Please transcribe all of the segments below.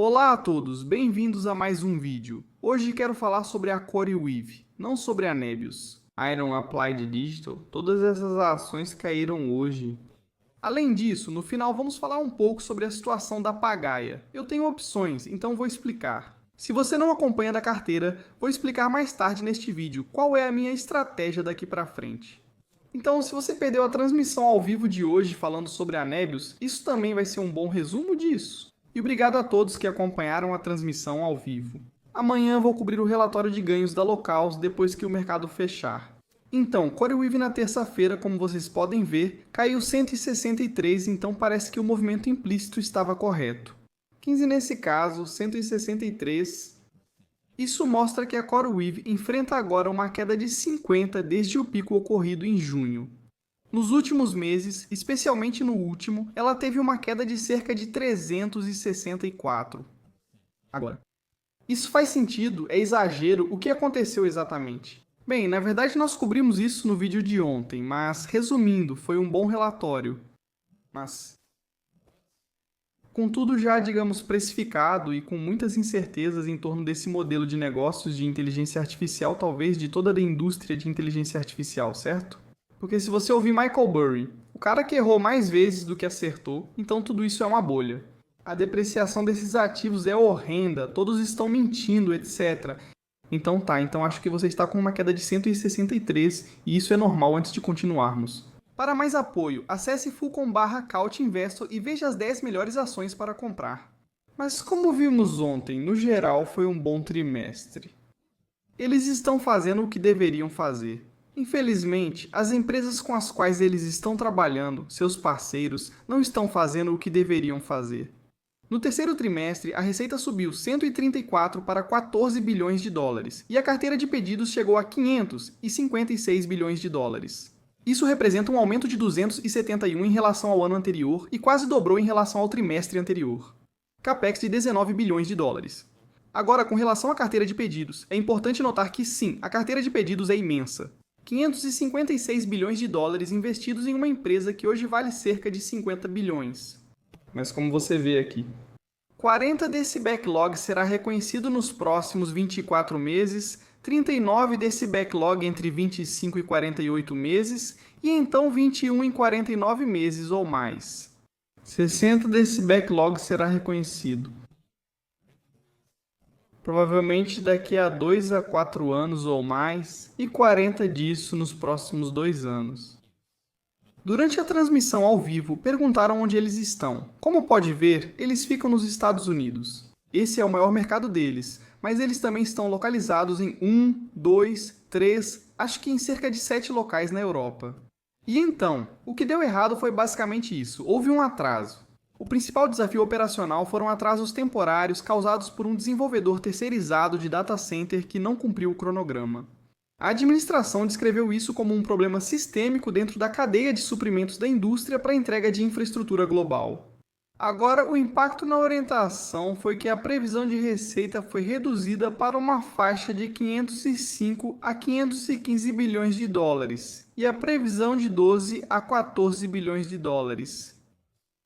Olá a todos, bem-vindos a mais um vídeo. Hoje quero falar sobre a CoreWeave, não sobre a Nebius. Iron Applied Digital, todas essas ações caíram hoje. Além disso, no final vamos falar um pouco sobre a situação da Pagaia. Eu tenho opções, então vou explicar. Se você não acompanha da carteira, vou explicar mais tarde neste vídeo qual é a minha estratégia daqui para frente. Então, se você perdeu a transmissão ao vivo de hoje falando sobre a Nebius, isso também vai ser um bom resumo disso. E obrigado a todos que acompanharam a transmissão ao vivo. Amanhã vou cobrir o relatório de ganhos da Locals depois que o mercado fechar. Então, CoreWeave na terça-feira, como vocês podem ver, caiu 163, então parece que o movimento implícito estava correto. 15 nesse caso, 163. Isso mostra que a CoreWeave enfrenta agora uma queda de 50 desde o pico ocorrido em junho. Nos últimos meses, especialmente no último, ela teve uma queda de cerca de 364. Agora, isso faz sentido? É exagero? O que aconteceu exatamente? Bem, na verdade nós cobrimos isso no vídeo de ontem, mas resumindo, foi um bom relatório. Com tudo já, digamos, precificado e com muitas incertezas em torno desse modelo de negócios de inteligência artificial, talvez de toda a indústria de inteligência artificial, certo? Porque se você ouvir Michael Burry, o cara que errou mais vezes do que acertou, então tudo isso é uma bolha. A depreciação desses ativos é horrenda, todos estão mentindo, etc. Então acho que você está com uma queda de 163 e isso é normal antes de continuarmos. Para mais apoio, acesse Fulcom/CautInvestor e veja as 10 melhores ações para comprar. Mas como vimos ontem, no geral foi um bom trimestre. Eles estão fazendo o que deveriam fazer. Infelizmente, as empresas com as quais eles estão trabalhando, seus parceiros, não estão fazendo o que deveriam fazer. No terceiro trimestre, a receita subiu 134 para 14 bilhões de dólares e a carteira de pedidos chegou a 556 bilhões de dólares. Isso representa um aumento de 271 em relação ao ano anterior e quase dobrou em relação ao trimestre anterior. Capex de 19 bilhões de dólares. Agora, com relação à carteira de pedidos, é importante notar que sim, a carteira de pedidos é imensa. 556 bilhões de dólares investidos em uma empresa que hoje vale cerca de 50 bilhões. Mas como você vê aqui, 40 desse backlog será reconhecido nos próximos 24 meses, 39 desse backlog entre 25 e 48 meses, e então 21 em 49 meses ou mais. 60 desse backlog será reconhecido. Provavelmente daqui a 2 a 4 anos ou mais, e 40 disso nos próximos 2 anos. Durante a transmissão ao vivo, perguntaram onde eles estão. Como pode ver, eles ficam nos Estados Unidos. Esse é o maior mercado deles, mas eles também estão localizados em 1, 2, 3, acho que em cerca de 7 locais na Europa. E então, o que deu errado foi basicamente isso, houve um atraso. O principal desafio operacional foram atrasos temporários causados por um desenvolvedor terceirizado de data center que não cumpriu o cronograma. A administração descreveu isso como um problema sistêmico dentro da cadeia de suprimentos da indústria para a entrega de infraestrutura global. Agora, o impacto na orientação foi que a previsão de receita foi reduzida para uma faixa de 505 a 515 bilhões de dólares e a previsão de 12 a 14 bilhões de dólares.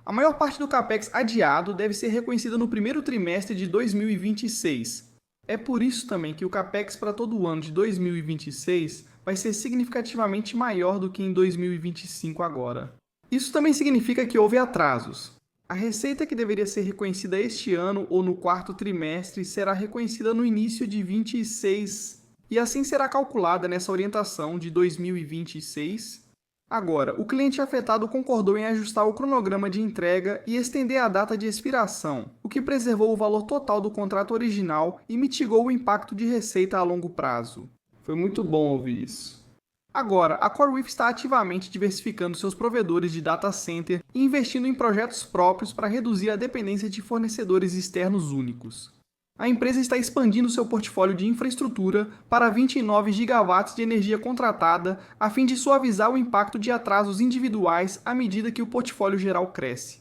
A maior parte do capex adiado deve ser reconhecida no primeiro trimestre de 2026. É por isso também que o capex para todo o ano de 2026 vai ser significativamente maior do que em 2025 agora. Isso também significa que houve atrasos. A receita que deveria ser reconhecida este ano ou no quarto trimestre será reconhecida no início de 2026 e assim será calculada nessa orientação de 2026. Agora, o cliente afetado concordou em ajustar o cronograma de entrega e estender a data de expiração, o que preservou o valor total do contrato original e mitigou o impacto de receita a longo prazo. Foi muito bom ouvir isso. Agora, a CoreWeave está ativamente diversificando seus provedores de data center e investindo em projetos próprios para reduzir a dependência de fornecedores externos únicos. A empresa está expandindo seu portfólio de infraestrutura para 29 gigawatts de energia contratada, a fim de suavizar o impacto de atrasos individuais à medida que o portfólio geral cresce.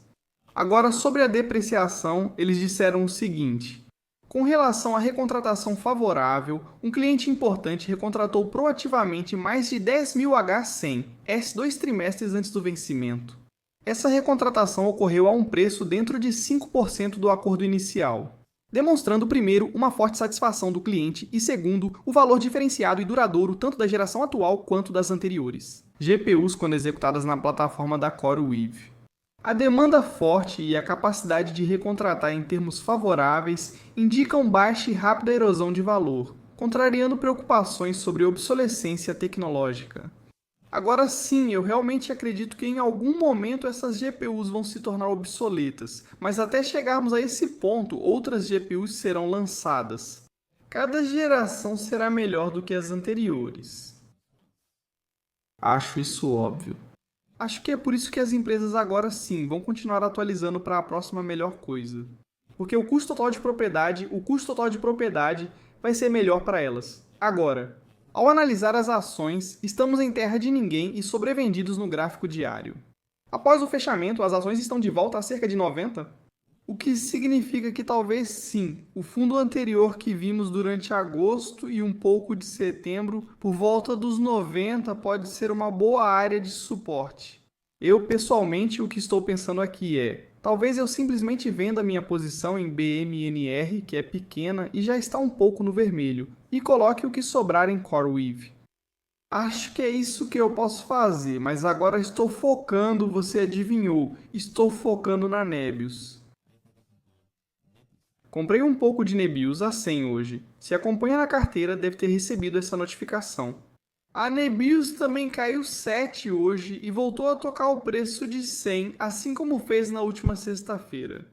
Agora, sobre a depreciação, eles disseram o seguinte: com relação à recontratação favorável, um cliente importante recontratou proativamente mais de 10.000 H100, S2 trimestres antes do vencimento. Essa recontratação ocorreu a um preço dentro de 5% do acordo inicial. demonstrando, primeiro, uma forte satisfação do cliente e, segundo, o valor diferenciado e duradouro tanto da geração atual quanto das anteriores. GPUs quando executadas na plataforma da CoreWeave. A demanda forte e a capacidade de recontratar em termos favoráveis indicam baixa e rápida erosão de valor, contrariando preocupações sobre obsolescência tecnológica. Agora sim, eu realmente acredito que em algum momento essas GPUs vão se tornar obsoletas, mas até chegarmos a esse ponto, outras GPUs serão lançadas. Cada geração será melhor do que as anteriores. Acho isso óbvio. Acho que é por isso que as empresas agora sim vão continuar atualizando para a próxima melhor coisa. Porque o custo total de propriedade vai ser melhor para elas. Agora, ao analisar as ações, estamos em terra de ninguém e sobrevendidos no gráfico diário. Após o fechamento, as ações estão de volta a cerca de 90, o que significa que talvez sim, o fundo anterior que vimos durante agosto e um pouco de setembro, por volta dos 90, pode ser uma boa área de suporte. Eu, pessoalmente, o que estou pensando aqui é: talvez eu simplesmente venda minha posição em BMNR, que é pequena e já está um pouco no vermelho, e coloque o que sobrar em CoreWeave. Acho que é isso que eu posso fazer, mas agora estou focando, você adivinhou, estou focando na Nebius. Comprei um pouco de Nebius a 100 hoje. Se acompanha na carteira, deve ter recebido essa notificação. A Nebius também caiu 7 hoje e voltou a tocar o preço de 100, assim como fez na última sexta-feira.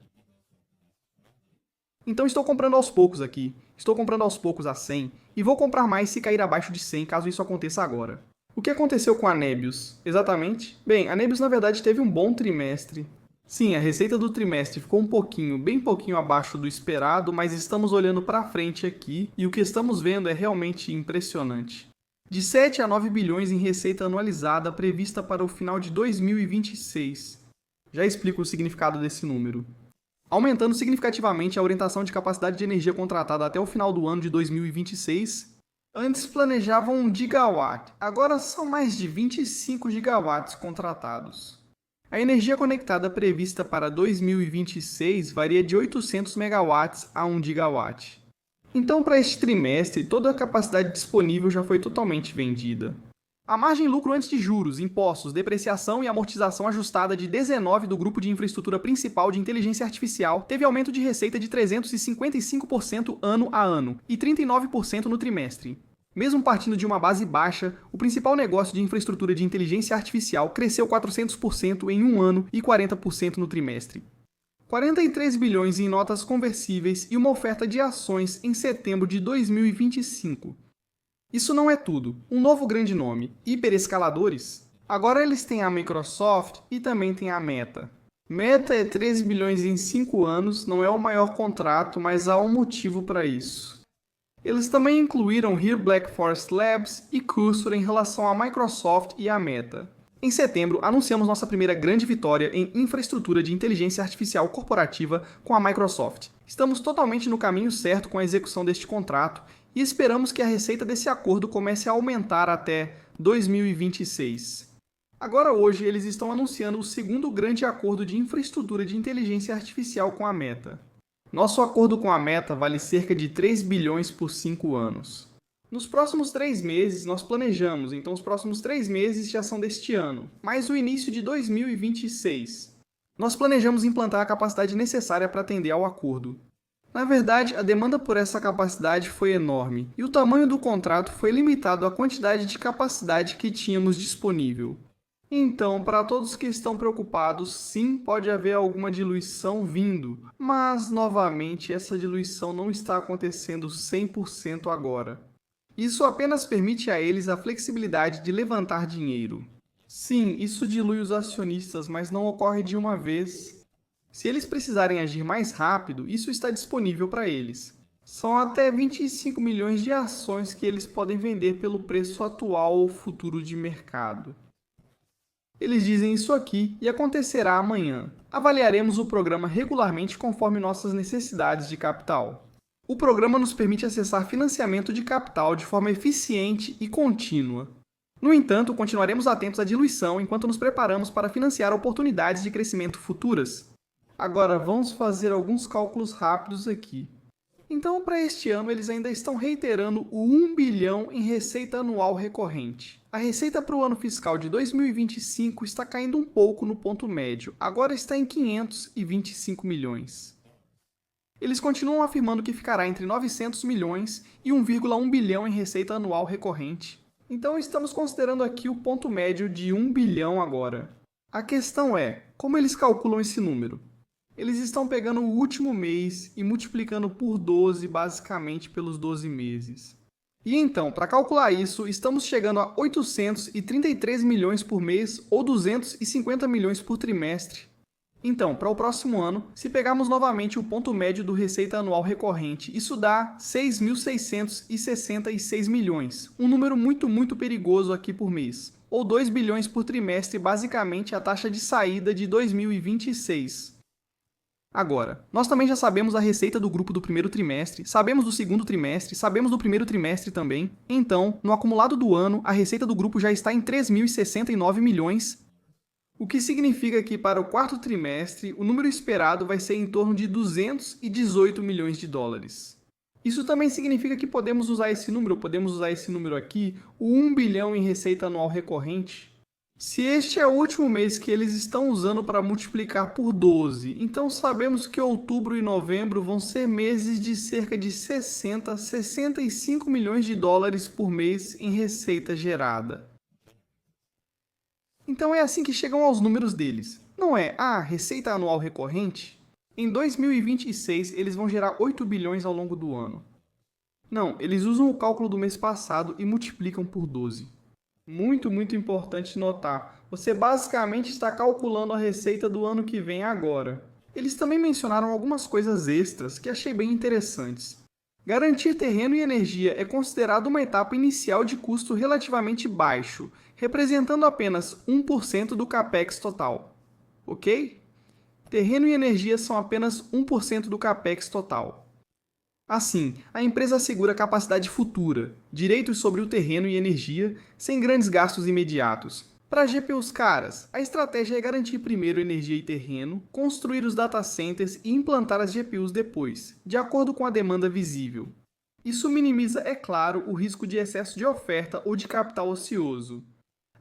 Então estou comprando aos poucos aqui. Estou comprando aos poucos a 100 e vou comprar mais se cair abaixo de 100 caso isso aconteça agora. O que aconteceu com a Nebius? Exatamente? Bem, a Nebius na verdade teve um bom trimestre. Sim, a receita do trimestre ficou bem pouquinho abaixo do esperado, mas estamos olhando para frente aqui e o que estamos vendo é realmente impressionante. De 7 a 9 bilhões em receita anualizada prevista para o final de 2026. Já explico o significado desse número. Aumentando significativamente a orientação de capacidade de energia contratada até o final do ano de 2026. Antes planejavam 1 gigawatt, agora são mais de 25 gigawatts contratados. A energia conectada prevista para 2026 varia de 800 megawatts a 1 gigawatt. Então, para este trimestre, toda a capacidade disponível já foi totalmente vendida. A margem lucro antes de juros, impostos, depreciação e amortização ajustada de 19 do grupo de infraestrutura principal de inteligência artificial teve aumento de receita de 355% ano a ano e 39% no trimestre. Mesmo partindo de uma base baixa, o principal negócio de infraestrutura de inteligência artificial cresceu 400% em um ano e 40% no trimestre. 43 bilhões em notas conversíveis e uma oferta de ações em setembro de 2025. Isso não é tudo. Um novo grande nome, hiperescaladores. Agora eles têm a Microsoft e também tem a Meta. Meta é 13 bilhões em 5 anos, não é o maior contrato, mas há um motivo para isso. Eles também incluíram Here Black Forest Labs e Cursor em relação à Microsoft e à Meta. Em setembro, anunciamos nossa primeira grande vitória em infraestrutura de inteligência artificial corporativa com a Microsoft. Estamos totalmente no caminho certo com a execução deste contrato e esperamos que a receita desse acordo comece a aumentar até 2026. Agora hoje, eles estão anunciando o segundo grande acordo de infraestrutura de inteligência artificial com a Meta. Nosso acordo com a Meta vale cerca de 3 bilhões por 5 anos. Nos próximos 3 meses, nós planejamos, então os próximos 3 meses já são deste ano, mais o início de 2026. Nós planejamos implantar a capacidade necessária para atender ao acordo. Na verdade, a demanda por essa capacidade foi enorme, e o tamanho do contrato foi limitado à quantidade de capacidade que tínhamos disponível. Então, para todos que estão preocupados, sim, pode haver alguma diluição vindo, mas, novamente, essa diluição não está acontecendo 100% agora. Isso apenas permite a eles a flexibilidade de levantar dinheiro. Sim, isso dilui os acionistas, mas não ocorre de uma vez. Se eles precisarem agir mais rápido, isso está disponível para eles. São até 25 milhões de ações que eles podem vender pelo preço atual ou futuro de mercado. Eles dizem isso aqui e acontecerá amanhã. Avaliaremos o programa regularmente conforme nossas necessidades de capital. O programa nos permite acessar financiamento de capital de forma eficiente e contínua. No entanto, continuaremos atentos à diluição enquanto nos preparamos para financiar oportunidades de crescimento futuras. Agora, vamos fazer alguns cálculos rápidos aqui. Então, para este ano, eles ainda estão reiterando o 1 bilhão em receita anual recorrente. A receita para o ano fiscal de 2025 está caindo um pouco no ponto médio, agora está em 525 milhões. Eles continuam afirmando que ficará entre 900 milhões e 1,1 bilhão em receita anual recorrente. Então estamos considerando aqui o ponto médio de 1 bilhão agora. A questão é, como eles calculam esse número? Eles estão pegando o último mês e multiplicando por 12, basicamente pelos 12 meses. E então, para calcular isso, estamos chegando a 833 milhões por mês ou 250 milhões por trimestre. Então, para o próximo ano, se pegarmos novamente o ponto médio do receita anual recorrente, isso dá 6.666 milhões, um número muito perigoso aqui por mês, ou 2 bilhões por trimestre, basicamente a taxa de saída de 2026. Agora, nós também já sabemos a receita do grupo do primeiro trimestre, sabemos do segundo trimestre, sabemos do primeiro trimestre também. Então, no acumulado do ano, a receita do grupo já está em 3.069 milhões, o que significa que para o quarto trimestre, o número esperado vai ser em torno de 218 milhões de dólares. Isso também significa que podemos usar esse número aqui, o 1 bilhão em receita anual recorrente. Se este é o último mês que eles estão usando para multiplicar por 12, então sabemos que outubro e novembro vão ser meses de cerca de 60 a 65 milhões de dólares por mês em receita gerada. Então é assim que chegam aos números deles. Não é receita anual recorrente? Em 2026 eles vão gerar 8 bilhões ao longo do ano. Não, eles usam o cálculo do mês passado e multiplicam por 12. Muito importante notar. Você basicamente está calculando a receita do ano que vem agora. Eles também mencionaram algumas coisas extras que achei bem interessantes. Garantir terreno e energia é considerado uma etapa inicial de custo relativamente baixo, representando apenas 1% do capex total. Ok? Terreno e energia são apenas 1% do capex total. Assim, a empresa assegura capacidade futura, direitos sobre o terreno e energia, sem grandes gastos imediatos. Para GPUs caras, a estratégia é garantir primeiro energia e terreno, construir os data centers e implantar as GPUs depois, de acordo com a demanda visível. Isso minimiza, é claro, o risco de excesso de oferta ou de capital ocioso.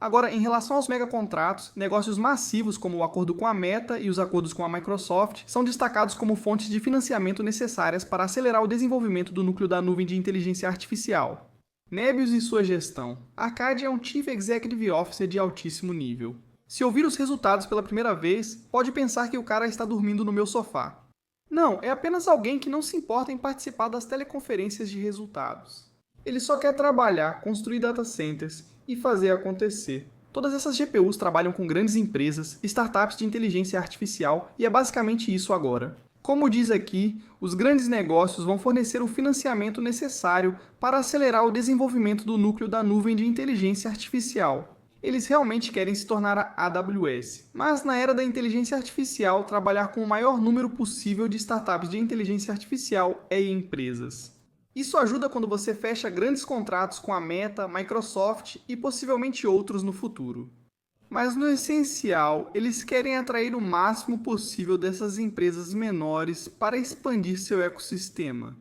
Agora, em relação aos megacontratos, negócios massivos como o acordo com a Meta e os acordos com a Microsoft são destacados como fontes de financiamento necessárias para acelerar o desenvolvimento do núcleo da nuvem de inteligência artificial. Nebius e sua gestão. Arkady é um Chief Executive Officer de altíssimo nível. Se ouvir os resultados pela primeira vez, pode pensar que o cara está dormindo no meu sofá. Não, é apenas alguém que não se importa em participar das teleconferências de resultados. Ele só quer trabalhar, construir data centers e fazer acontecer. Todas essas GPUs trabalham com grandes empresas, startups de inteligência artificial e é basicamente isso agora. Como diz aqui, os grandes negócios vão fornecer o financiamento necessário para acelerar o desenvolvimento do núcleo da nuvem de inteligência artificial. Eles realmente querem se tornar a AWS, mas na era da inteligência artificial, trabalhar com o maior número possível de startups de inteligência artificial e empresas. Isso ajuda quando você fecha grandes contratos com a Meta, Microsoft e possivelmente outros no futuro. Mas no essencial, eles querem atrair o máximo possível dessas empresas menores para expandir seu ecossistema.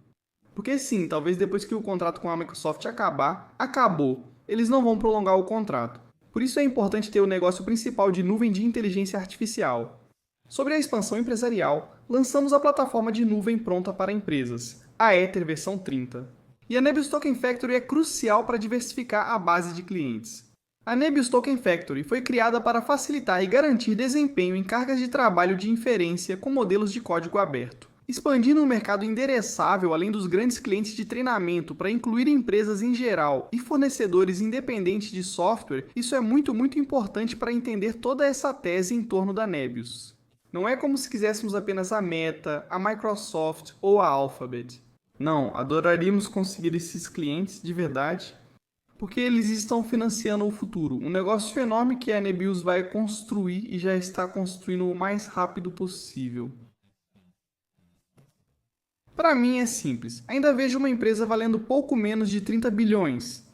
Porque sim, talvez depois que o contrato com a Microsoft acabar, acabou. Eles não vão prolongar o contrato. Por isso é importante ter o negócio principal de nuvem de inteligência artificial. Sobre a expansão empresarial, lançamos a plataforma de nuvem pronta para empresas, a Ether versão 30. E a Nebius Token Factory é crucial para diversificar a base de clientes. A Nebius Token Factory foi criada para facilitar e garantir desempenho em cargas de trabalho de inferência com modelos de código aberto, expandindo o mercado endereçável além dos grandes clientes de treinamento para incluir empresas em geral e fornecedores independentes de software. Isso é muito importante para entender toda essa tese em torno da Nebius. Não é como se quiséssemos apenas a Meta, a Microsoft ou a Alphabet. Não, adoraríamos conseguir esses clientes de verdade, porque eles estão financiando o futuro. Um negócio enorme que a Nebius vai construir e já está construindo o mais rápido possível. Para mim é simples. Ainda vejo uma empresa valendo pouco menos de 30 bilhões.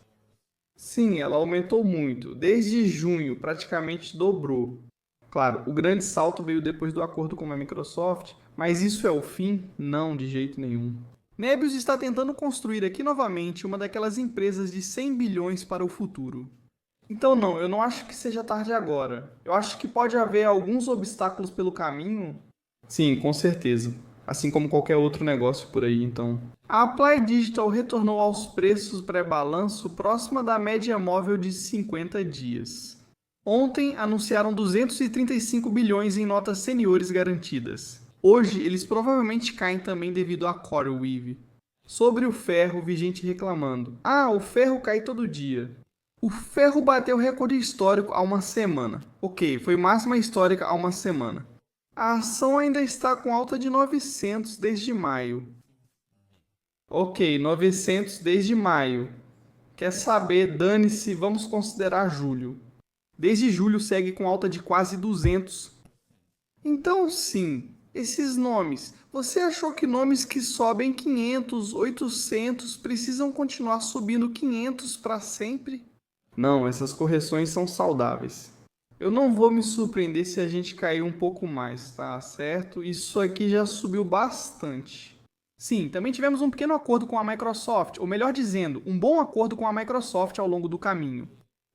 Sim, ela aumentou muito. Desde junho, praticamente dobrou. Claro, o grande salto veio depois do acordo com a Microsoft, mas isso é o fim? Não, de jeito nenhum. Nebius está tentando construir aqui novamente uma daquelas empresas de 100 bilhões para o futuro. Então não, eu não acho que seja tarde agora. Eu acho que pode haver alguns obstáculos pelo caminho. Sim, com certeza. Assim como qualquer outro negócio por aí, então. A Apply Digital retornou aos preços pré-balanço próxima da média móvel de 50 dias. Ontem anunciaram 235 bilhões em notas seniores garantidas. Hoje eles provavelmente caem também devido à CoreWeave. Sobre o ferro, vi gente reclamando. Ah, o ferro cai todo dia. O ferro bateu recorde histórico há uma semana. Ok, foi máxima histórica há uma semana. A ação ainda está com alta de 900 desde maio. Ok, 900 desde maio. Quer saber? Dane-se, vamos considerar julho. Desde julho segue com alta de quase 200. Então sim, esses nomes. Você achou que nomes que sobem 500, 800 precisam continuar subindo 500 para sempre? Não, essas correções são saudáveis. Eu não vou me surpreender se a gente cair um pouco mais, tá certo? Isso aqui já subiu bastante. Sim, também tivemos um pequeno acordo com a Microsoft, ou melhor dizendo, um bom acordo com a Microsoft ao longo do caminho.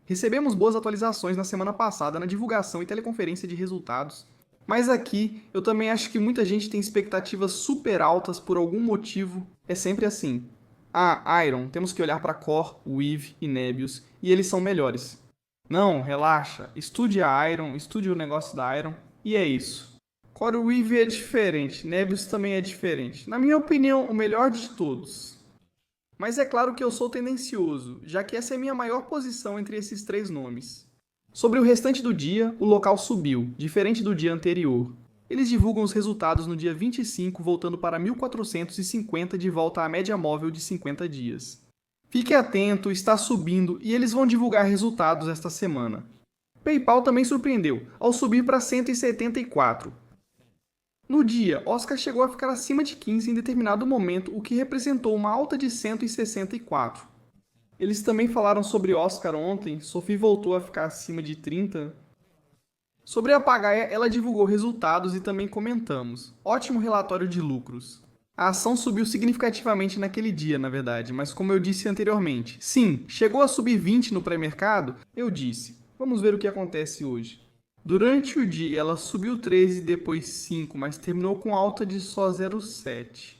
Recebemos boas atualizações na semana passada na divulgação e teleconferência de resultados, mas aqui eu também acho que muita gente tem expectativas super altas por algum motivo. É sempre assim. Ah, Iron, temos que olhar para Core, Weave e Nebius, e eles são melhores. Não, relaxa, estude a Iron, estude o negócio da Iron, e é isso. Core Weave é diferente, Nebius também é diferente. Na minha opinião, o melhor de todos. Mas é claro que eu sou tendencioso, já que essa é minha maior posição entre esses três nomes. Sobre o restante do dia, o local subiu, diferente do dia anterior. Eles divulgam os resultados no dia 25, voltando para 1450 de volta à média móvel de 50 dias. Fique atento, está subindo e eles vão divulgar resultados esta semana. PayPal também surpreendeu, ao subir para 174. No dia, Oscar chegou a ficar acima de 15 em determinado momento, o que representou uma alta de 164. Eles também falaram sobre Oscar ontem, Sophie voltou a ficar acima de 30. Sobre a Pagaia, ela divulgou resultados e também comentamos. Ótimo relatório de lucros. A ação subiu significativamente naquele dia, na verdade, mas como eu disse anteriormente, sim, chegou a subir 20 no pré-mercado? Eu disse. Vamos ver o que acontece hoje. Durante o dia, ela subiu 13 e depois 5, mas terminou com alta de só 0,7.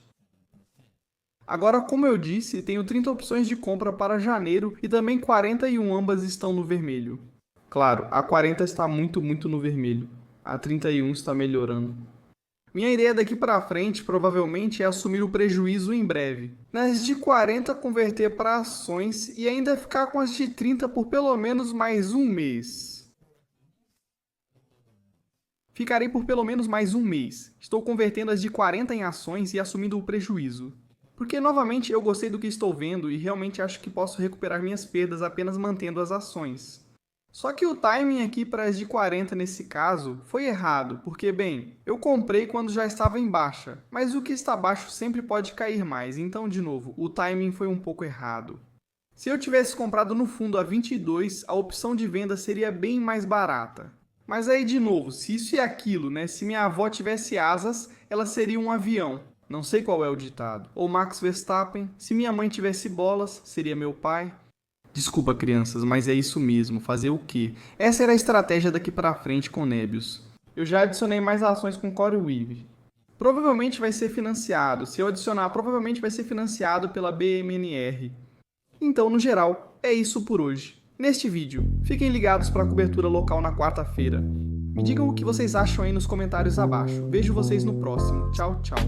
Agora, como eu disse, tenho 30 opções de compra para janeiro e também 41 ambas estão no vermelho. Claro, a 40 está muito no vermelho. A 31 está melhorando. Minha ideia daqui para frente provavelmente é assumir o prejuízo em breve. Nas de 40 converter para ações e ainda ficar com as de 30 por pelo menos mais um mês. Ficarei por pelo menos mais um mês. Estou convertendo as de 40 em ações e assumindo o prejuízo. Porque, novamente, eu gostei do que estou vendo e realmente acho que posso recuperar minhas perdas apenas mantendo as ações. Só que o timing aqui para as de 40 nesse caso foi errado, porque, bem, eu comprei quando já estava em baixa, mas o que está baixo sempre pode cair mais, então, de novo, o timing foi um pouco errado. Se eu tivesse comprado no fundo a 22, a opção de venda seria bem mais barata. Mas aí, de novo, se isso é aquilo, né? Se minha avó tivesse asas, ela seria um avião. Não sei qual é o ditado. Ou Max Verstappen. Se minha mãe tivesse bolas, seria meu pai. Desculpa, crianças, mas é isso mesmo. Fazer o quê? Essa era a estratégia daqui pra frente com Nebius. Eu já adicionei mais ações com CoreWeave. Provavelmente vai ser financiado. Se eu adicionar, provavelmente vai ser financiado pela BMNR. Então, no geral, é isso por hoje. Neste vídeo, fiquem ligados para a cobertura local na quarta-feira. Me digam o que vocês acham aí nos comentários abaixo. Vejo vocês no próximo. Tchau, tchau.